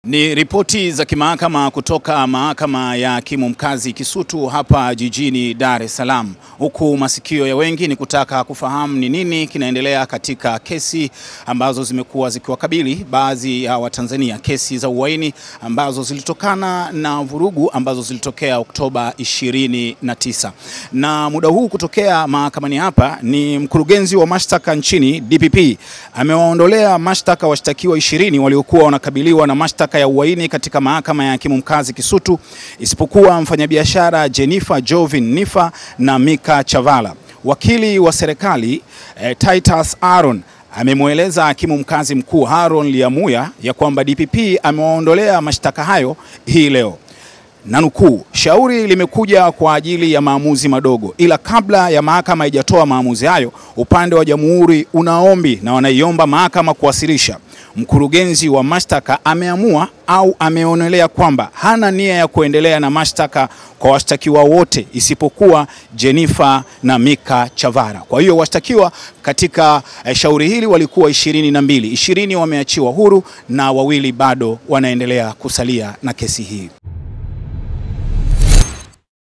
Ni ripoti za kimahakama kutoka mahakama ya hakimu mkazi Kisutu hapa jijini Dar es Salaam. Huku masikio ya wengi ni kutaka kufahamu ni nini kinaendelea katika kesi ambazo zimekuwa zikiwakabili baadhi ya Watanzania, kesi za uhaini ambazo zilitokana na vurugu ambazo zilitokea Oktoba 29. Na muda huu kutokea mahakamani hapa ni mkurugenzi wa mashtaka nchini DPP amewaondolea mashtaka washtakiwa 20 waliokuwa wanakabiliwa na mashtaka ya uhaini katika mahakama ya hakimu mkazi Kisutu, isipokuwa mfanyabiashara Jennifer Jovin Nifa na Mika Chavala. Wakili wa serikali Titus Aaron amemweleza hakimu mkazi mkuu Aaron Liamuya ya kwamba DPP amewaondolea mashtaka hayo hii leo. Nanukuu, shauri limekuja kwa ajili ya maamuzi madogo, ila kabla ya mahakama haijatoa maamuzi hayo, upande wa jamhuri unaombi na wanaiomba mahakama kuwasilisha. Mkurugenzi wa mashtaka ameamua au ameonelea kwamba hana nia ya kuendelea na mashtaka kwa washtakiwa wote isipokuwa Jennifer na Mika Chavala. Kwa hiyo washtakiwa katika shauri hili walikuwa 22. 20 wameachiwa huru na 2 bado wanaendelea kusalia na kesi hii.